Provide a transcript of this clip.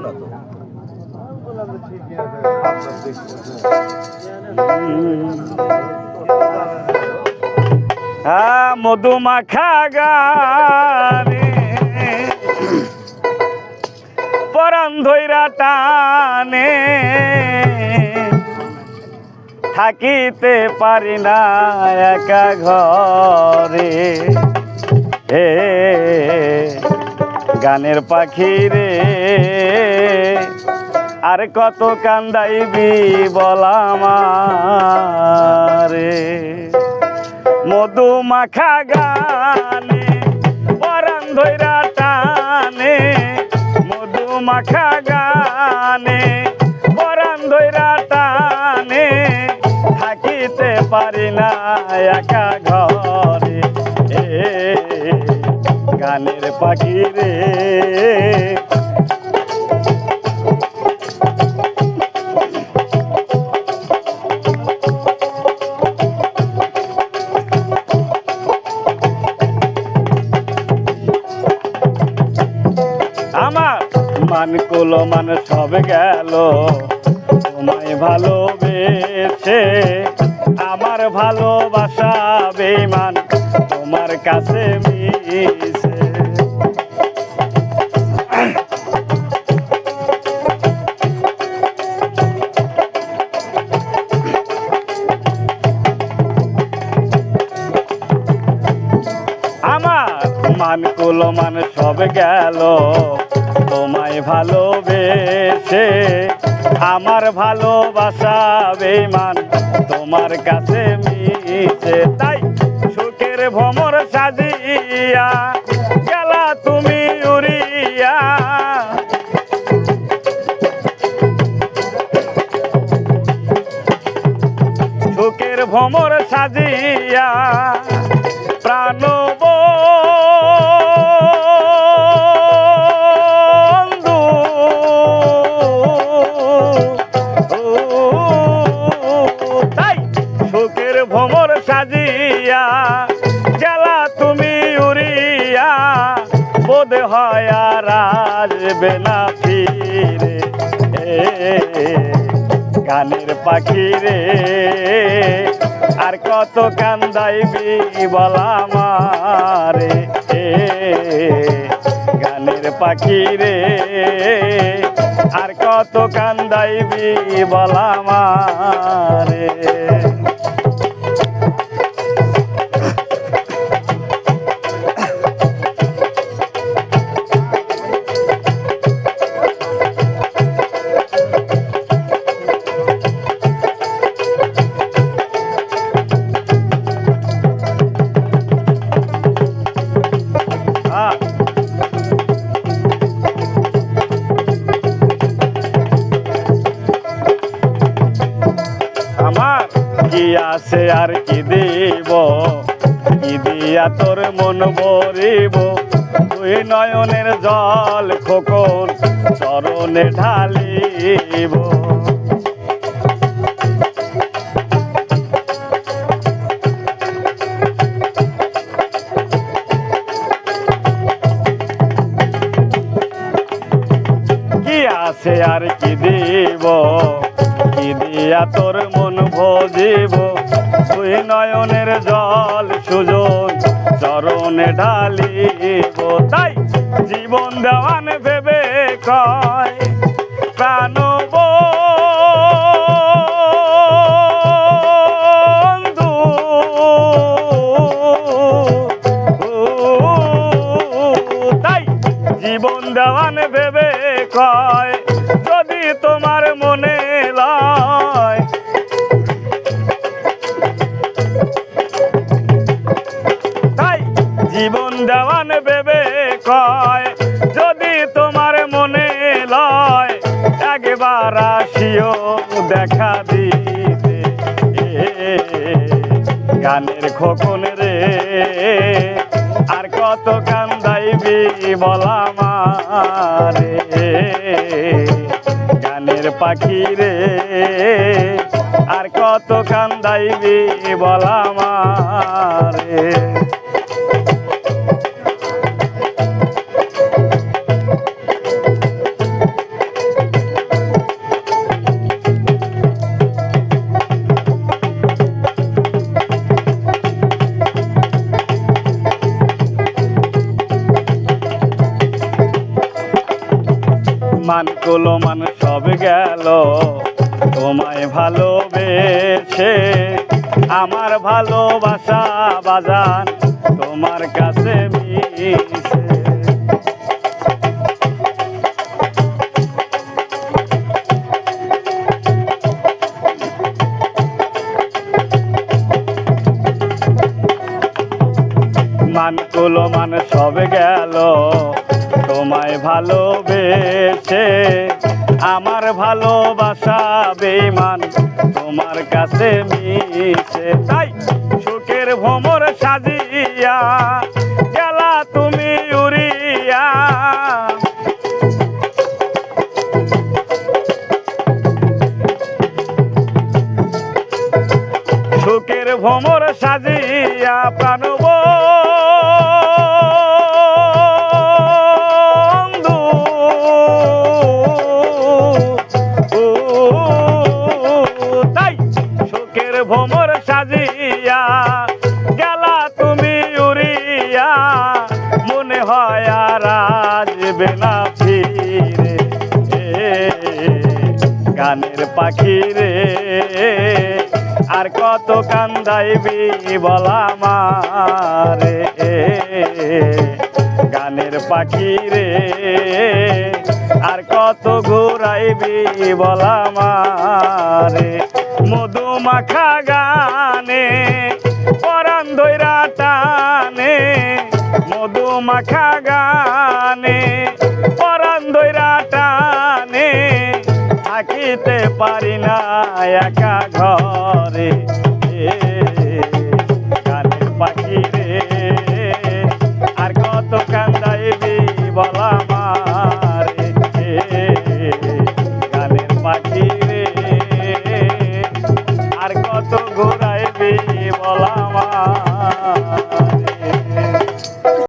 না তো। হ্যাঁ মধুমাখা গানে পরাণ ধইরা টানে থাকিতে পারি না একা ঘরে হে গানের পাখি রে আর কত কান্দাইবি বলামারে মধুমাখা গানে পরাণ ধইরা টানে মধুমাখা গানে পরাণ ধইরা টানে থাকিতে পারি না একা ঘরে এ গানের পাখি রে আমার মান কুলো মান সব গেল তোমায় ভালোবেসে আমার ভালোবাসা বেঈমান তোমার কাছে মিশে আমার মান কুলো মান সব গেল তোমায় ভালোবেসে আমার ভালোবাসা বেঈমান তোমার কাছে মিশে তাই সুখের ভ্রমর সাজিয়া গেলা তুমি উড়িয়া সুখের ভ্রমর সাজিয়া প্রাণ ভ্রমর সাজিয়া গেলা তুমি উড়িয়া বোধ হয় আর আসবে না ফিরে গানের পাখি রে আর কত কান্দাইবি বলামারে গানের পাখি রে আর কত কান্দাইবি বলামারে আমার কি আছে আর কি দিব কি দিয়া তোর মন ভরিব তুই নয়নের জল খোকন চরণে ঢালিব কি আছে আর কি দিব কি দিয়া তোর মন ভজিব তুই নয়নের জল সুজন চরণে ঢালিব তাই জীবন দেওয়ান ভেবে কয় প্রাণ বন্ধু তাই জীবন দেওয়ান ভেবে কয় যদি তোমার মনে লয় তাই জীবন দেওয়ান ভেবে কয় যদি তোমার মনে লয় একবার আসিও দেখা দিতে গানের খোকন রে আর কত কান্দাইবি বলামারে গানের পাখি রে আর কত কান্দাইবি বলামারে মান কুলো মান সব গেল তোমায় ভালোবেসে, আমার ভালোবাসা বাজান তোমার কাছে মিশে। মান কুলো মান সব গেল তোমায় ভালোবেসে, আমার ভালোবাসা বেঈমান তোমার কাছে মিশে। তাই সুখের ভ্রমর সাজিয়া গেলা তুমি উড়িয়া, সুখের ভ্রমর সাজিয়া প্রাণব ভ্রমর সাজিয়া গেলা তুমি উড়িয়া, মনে হয় আর আসবে না ফিরে। গানের পাখি রে আর কত কান্দাইবি বলা মারে, গানের পাখি রে আর কত ঘুরাইবি বলা মারে। মধুমাখা গানে পরাণ ধইরা টানে, মধুমাখা গানে পরাণ ধইরা টানে, থাকিতে পারি না একা ঘরে। গানের পাখি রে আর কত কান্দাইবি বলা